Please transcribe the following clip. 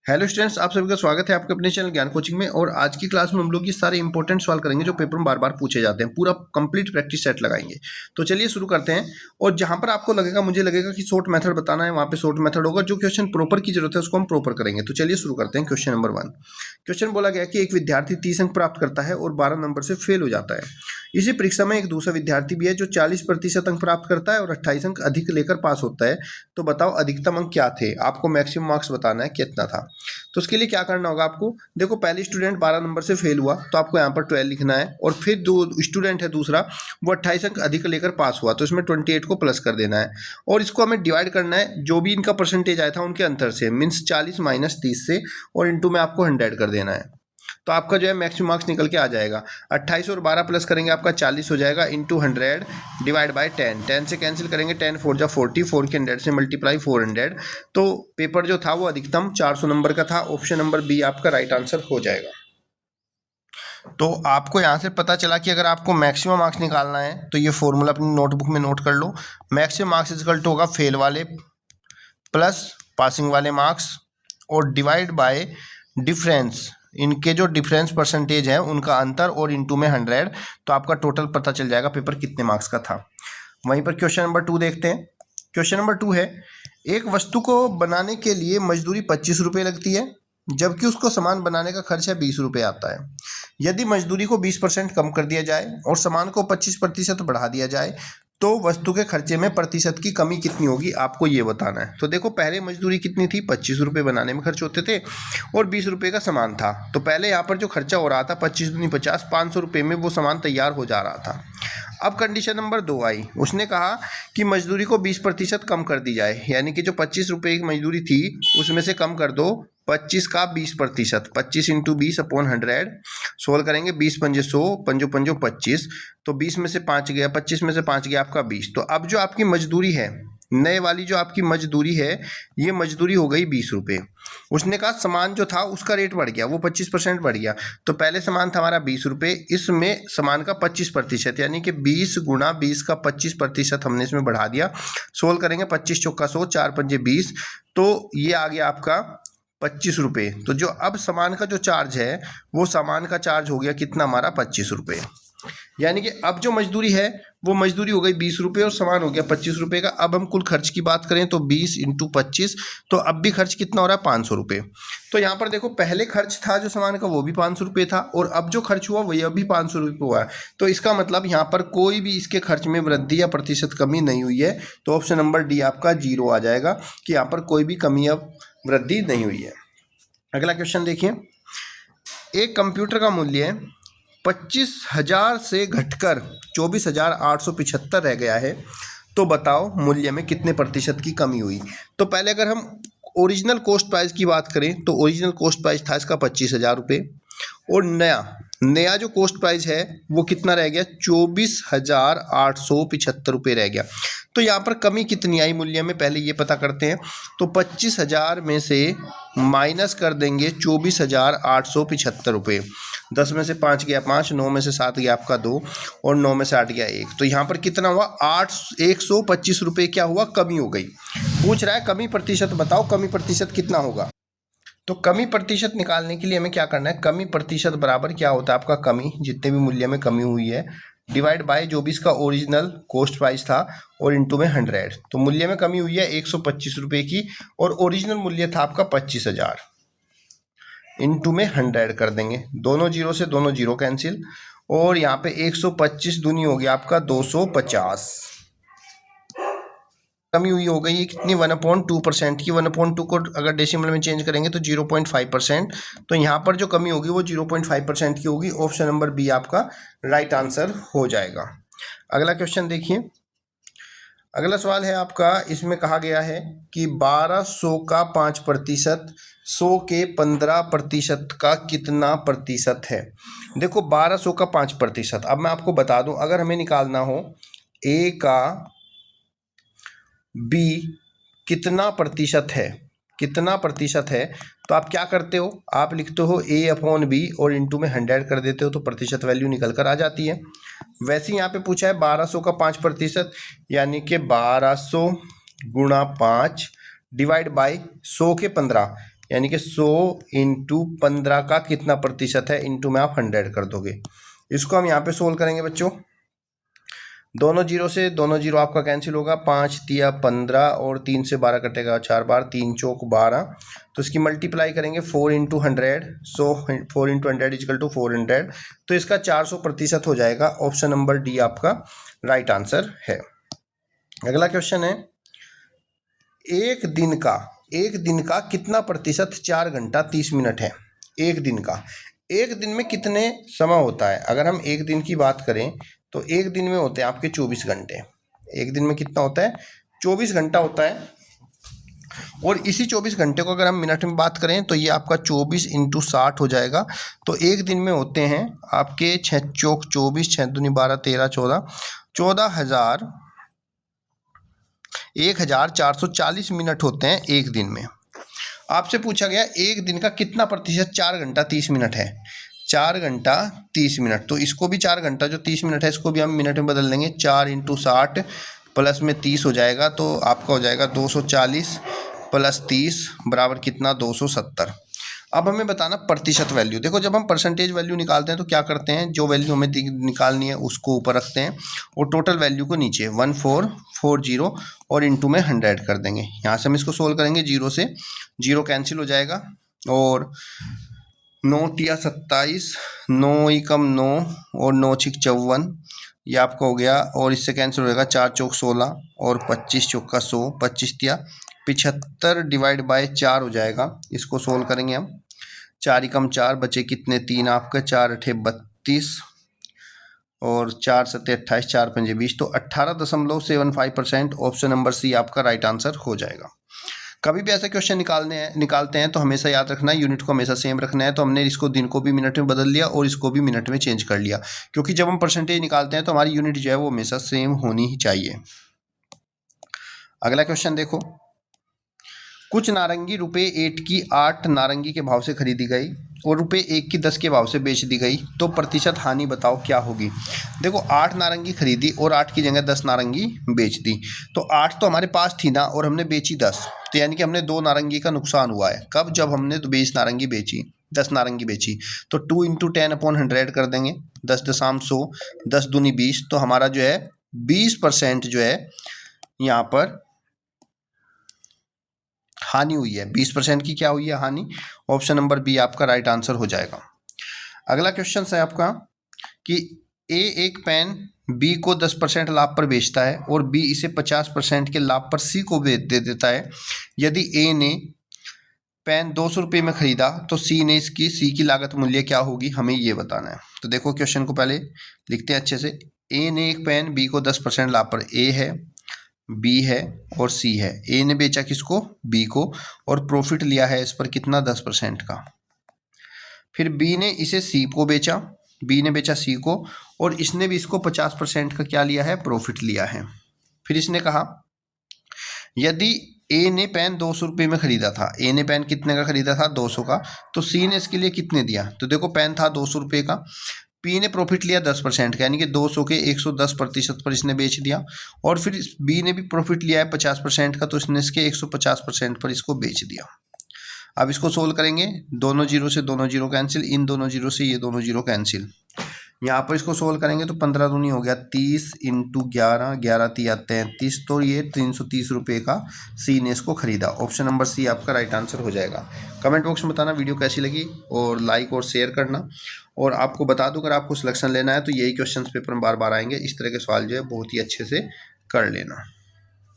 Hello students, आप सभी का स्वागत है आपके अपने चैनल ज्ञान कोचिंग में। और आज की क्लास में हम लोग ये सारे इंपॉर्टेंट सवाल करेंगे जो पेपर में बार बार पूछे जाते हैं। पूरा कंप्लीट प्रैक्टिस सेट लगाएंगे। तो चलिए शुरू करते हैं। और जहां पर आपको लगेगा, मुझे लगेगा कि शॉर्ट मेथड बताना है, वहां पे शॉर्ट मेथड होगा। जो क्वेश्चन प्रॉपर की जरूरत है उसको हम प्रॉपर करेंगे। तो चलिए शुरू करते हैं। Question number 1। क्वेश्चन बोला गया कि एक विद्यार्थी 30 अंक प्राप्त करता है और 12 नंबर से फेल हो जाता है। इसी परीक्षा में एक दूसरा विद्यार्थी भी है जो 40% अंक प्राप्त करता है और 28 अंक अधिक लेकर पास होता है। तो बताओ अधिकतम अंक क्या थे। आपको मैक्सिमम मार्क्स बताना है कितना था। तो उसके लिए क्या करना होगा आपको, देखो पहले स्टूडेंट 12 नंबर से फेल हुआ तो आपको यहाँ पर 12 लिखना है। और फिर जो स्टूडेंट है दूसरा, वो 28 अंक अधिक लेकर पास हुआ तो इसमें 28 को प्लस कर देना है। और इसको हमें डिवाइड करना है जो भी इनका परसेंटेज आया था उनके अंतर से, मीन्स 40 माइनस 30 से, और इंटू में आपको 100 कर देना है। तो आपका जो है मैक्सिमम मार्क्स निकल के आ जाएगा। 28 और 12 प्लस करेंगे आपका 40 हो जाएगा, इंटू 100 डिवाइड बाय 10। 10 से कैंसिल करेंगे, 10 4 जा 40, 4 के 100 से मल्टीप्लाई 400। तो पेपर जो था वो अधिकतम 400 नंबर का था। ऑप्शन नंबर बी आपका राइट आंसर हो जाएगा। तो आपको यहाँ से पता चला कि अगर आपको मैक्सिमम मार्क्स निकालना है तो ये फॉर्मूला अपनी नोटबुक में नोट कर लो। मैक्सिमम मार्क्स इक्वल टू होगा फेल वाले प्लस पासिंग वाले मार्क्स और डिवाइड बाय डिफरेंस, इनके जो डिफरेंस परसेंटेज है उनका अंतर, और इंटू में 100। तो आपका टोटल पता चल जाएगा पेपर कितने मार्क्स का था। वहीं पर क्वेश्चन नंबर 2 देखते हैं। क्वेश्चन नंबर 2 है, एक वस्तु को बनाने के लिए मजदूरी 25 रुपये लगती है जबकि उसको सामान बनाने का खर्चा 20 रुपये आता है। यदि मजदूरी को 20% कम कर दिया जाए और सामान को 25% बढ़ा दिया जाए तो वस्तु के खर्चे में प्रतिशत की कमी कितनी होगी, आपको ये बताना है। तो देखो पहले मजदूरी कितनी थी, 25 रुपये बनाने में खर्च होते थे और 20 रुपये का सामान था। तो पहले यहाँ पर जो खर्चा हो रहा था 25 दूनी 50, 500 रुपये में वो सामान तैयार हो जा रहा था। अब कंडीशन नंबर 2 आई, उसने कहा कि मजदूरी को 20% कम कर दी जाए, यानी कि जो 25 रुपये की मजदूरी थी उसमें से कम कर दो 25 का 20%। 25 इंटू 20 अपॉन 100 सोल्व करेंगे। 20 पंजे 100, पंजो पंजो 25, तो 20 में से 5 गया, 25 में से 5 गया आपका 20। तो अब जो आपकी मजदूरी है, नए वाली जो आपकी मजदूरी है, ये मजदूरी हो गई 20 रुपये। उसने कहा सामान जो था उसका रेट बढ़ गया, वो 25% बढ़ गया। तो पहले सामान था हमारा 20 रुपये, इसमें सामान का 25%, यानी कि 20 गुणा 20 का 25% हमने इसमें बढ़ा दिया। सोल्व करेंगे, 25 चौका 100, 4 पंजे 20, तो ये आ गया आपका 25 रुपये। तो जो अब सामान का जो चार्ज है वो सामान का चार्ज हो गया कितना हमारा, 25 रुपये। यानी कि अब जो मजदूरी है वो मजदूरी हो गई 20 रुपये और सामान हो गया 25 रुपये का। अब हम कुल खर्च की बात करें तो 20 इंटू 25, तो अब भी खर्च कितना हो रहा है, 500 रुपये। तो यहाँ पर देखो पहले खर्च था जो सामान का वो भी 500 रुपये था और अब जो खर्च हुआ वही अभी 500 रुपये हुआ है। तो इसका मतलब यहाँ पर कोई भी इसके खर्च में वृद्धि या प्रतिशत कमी नहीं हुई है। तो ऑप्शन नंबर डी आपका 0 आ जाएगा कि यहाँ पर कोई भी कमी या वृद्धि नहीं हुई है। अगला क्वेश्चन देखिए, एक कंप्यूटर का मूल्य 25,000 से घटकर 24,875 रह गया है। तो बताओ मूल्य में कितने प्रतिशत की कमी हुई। तो पहले अगर हम ओरिजिनल कॉस्ट प्राइस की बात करें तो ओरिजिनल कॉस्ट प्राइस था इसका 25,000 रुपये, और नया जो कॉस्ट प्राइस है वो कितना रह गया, 24,875 रुपये रह गया। तो यहाँ पर कमी कितनी आई मूल्य में, पहले ये पता करते हैं। तो 25,000 में से माइनस कर देंगे 24,875 रुपये। 10 में से 5 गया 5, 9 में से 7 गया आपका 2, और 9 में से 8 गया 1। तो यहाँ पर कितना हुआ, 125 रुपये क्या हुआ, कमी हो गई। पूछ रहा है कमी प्रतिशत बताओ, कमी प्रतिशत कितना होगा। तो कमी प्रतिशत निकालने के लिए हमें क्या करना है, कमी प्रतिशत बराबर क्या होता है आपका, कमी जितने भी मूल्य में कमी हुई है डिवाइड बाय जो भी इसका ओरिजिनल कॉस्ट प्राइस था और इंटू में 100। तो मूल्य में कमी हुई है 125 रुपये की और ओरिजिनल मूल्य था आपका 25,000, इंटू में 100 कर देंगे। दोनों जीरो से दोनों जीरो कैंसिल, और यहाँ पे 125 दूनी हो गया आपका 250। कमी हुई हो गई है कितनी, 1/2% की। 1/2 को अगर डेसिमल में चेंज करेंगे तो 0.5%। तो यहाँ पर जो कमी होगी वो 0.5% की होगी। ऑप्शन नंबर बी आपका राइट आंसर हो जाएगा। अगला क्वेश्चन देखिए, अगला सवाल है आपका, इसमें कहा गया है कि 1200 का 5%, 100 के 15% का कितना प्रतिशत है। देखो 1200 का 5%, अब मैं आपको बता दूं, अगर हमें निकालना हो ए का बी कितना प्रतिशत है, तो आप क्या करते हो, आप लिखते हो ए अपॉन बी और इंटू में 100 कर देते हो, तो प्रतिशत वैल्यू निकल कर आ जाती है। वैसे यहाँ पे पूछा है 1200 का 5%, यानी कि 1200 गुणा 5 डिवाइड बाई 100 के 15, यानी कि 100 इंटू 15 का कितना प्रतिशत है, इंटू में आप 100 कर दोगे। इसको हम यहाँ पे सोल्व करेंगे बच्चों। दोनों जीरो से दोनों जीरो आपका कैंसिल होगा, 5 तिया 15 और 3 से 12 कटेगा 4 बार, 3 चौक 12। तो इसकी मल्टीप्लाई करेंगे 4 into 100, so 4 into 100 equal to 400। तो इसका 400% हो जाएगा। ऑप्शन नंबर डी आपका राइट आंसर है। अगला क्वेश्चन है, एक दिन का कितना प्रतिशत 4 घंटा 30 मिनट है। एक दिन में कितने समय होता है। अगर हम एक दिन की बात करें तो एक दिन में होते हैं आपके 24 घंटे। एक दिन में कितना होता है, 24 घंटा होता है। और इसी 24 घंटे को अगर हम मिनट में बात करें तो ये आपका 24 इंटू 60 हो जाएगा। तो एक दिन में होते हैं आपके 6 चौक 24, 6 दूनी 12, 13 14, 1440 मिनट होते हैं एक दिन में। आपसे पूछा गया एक दिन का कितना प्रतिशत 4 घंटा 30 मिनट है। 4 घंटा 30 मिनट, तो इसको भी 4 घंटा जो 30 मिनट है इसको भी हम मिनट में बदल देंगे। 4 इंटू 60 प्लस में 30 हो जाएगा, तो आपका हो जाएगा 240 प्लस 30 बराबर कितना, 270। अब हमें बताना प्रतिशत वैल्यू। देखो जब हम परसेंटेज वैल्यू निकालते हैं तो क्या करते हैं, जो वैल्यू हमें निकालनी है उसको ऊपर रखते हैं और टोटल वैल्यू को नीचे 1440 और इंटू में 100 कर देंगे। यहाँ से हम इसको सोल्व करेंगे, जीरो से जीरो कैंसिल हो जाएगा और 9 तिया 27, 9 एकम 9 और 9 छिक 54, ये आपका हो गया। और इससे कैंसिल हो जाएगा 4 चौक 16 और 25 चौका 100, 25 तिया 75 डिवाइड बाय 4 हो जाएगा। इसको सोल्व करेंगे हम, 4 एकम 4 बचे कितने 3 आपका, 4 अठे 32 और 4 सत्ते 28, 4 पंजे 20, तो 18.75%। ऑप्शन नंबर सी आपका राइट आंसर हो जाएगा। कभी भी ऐसे क्वेश्चन निकालते हैं तो हमेशा याद रखना है, यूनिट को हमेशा सेम रखना है। तो हमने इसको दिन को भी मिनट में बदल लिया और इसको भी मिनट में चेंज कर लिया, क्योंकि जब हम परसेंटेज निकालते हैं तो हमारी यूनिट जो है वो हमेशा सेम होनी ही चाहिए। अगला क्वेश्चन देखो, कुछ नारंगी रुपए 8 की 8 नारंगी के भाव से खरीदी गई और रुपए 1 की 10 के भाव से बेच दी गई, तो प्रतिशत हानि बताओ क्या होगी। देखो 8 नारंगी खरीदी और 8 की जगह 10 नारंगी बेच दी, तो 8 तो हमारे पास थी ना और हमने बेची 10, तो यानी कि हमने 2 नारंगी का नुकसान हुआ है। कब, जब हमने 20 नारंगी बेची, 10 नारंगी बेची। तो 2 इंटू 10/100 कर देंगे, 10 दशम 100, 10 दूनी 20, तो हमारा जो है 20% जो है यहाँ पर हानि हुई है। 20% की क्या हुई है, हानि। ऑप्शन नंबर बी आपका राइट आंसर हो जाएगा। अगला क्वेश्चन है आपका कि ए एक पेन बी को 10% लाभ पर बेचता है और बी इसे 50% के लाभ पर सी को दे देता है। यदि ए ने पेन 200 रुपये में खरीदा तो सी की लागत मूल्य क्या होगी, हमें ये बताना है। तो देखो क्वेश्चन को पहले लिखते हैं अच्छे से। ए ने एक पेन बी को 10% लाभ पर, ए है, बी है और सी है। ए ने बेचा किसको, बी को, और प्रॉफिट लिया है इस पर कितना, 10% का। फिर बी ने इसे सी को बेचा, बी ने बेचा सी को, और इसने भी इसको 50% का क्या लिया है, प्रॉफिट लिया है। फिर इसने कहा यदि ए ने पेन 200 रुपये में खरीदा था, ए ने पेन कितने का खरीदा था, 200 का, तो सी ने इसके लिए कितने दिया। तो देखो पेन था 200 रुपये का, पी ने प्रॉफिट लिया 10% का, यानी कि 200 के 110% पर इसने बेच दिया, और फिर बी ने भी प्रॉफिट लिया है 50% का, तो इसने इसके 150% पर इसको बेच दिया। अब इसको सोल्व करेंगे, दोनों जीरो से दोनों जीरो कैंसिल, इन दोनों जीरो से ये दोनों जीरो कैंसिल। यहाँ पर इसको सोल्व करेंगे तो 15 दूनी हो गया 30 इंटू 11, 11 तिया 33, तो ये 330 रुपये का सी ने इसको खरीदा। ऑप्शन नंबर सी आपका राइट आंसर हो जाएगा। कमेंट बॉक्स में बताना वीडियो कैसी लगी और लाइक और शेयर करना। और आपको बता दूं अगर आपको सिलेक्शन लेना है तो यही क्वेश्चन पेपर में बार बार आएंगे, इस तरह के सवाल जो है बहुत ही अच्छे से कर लेना।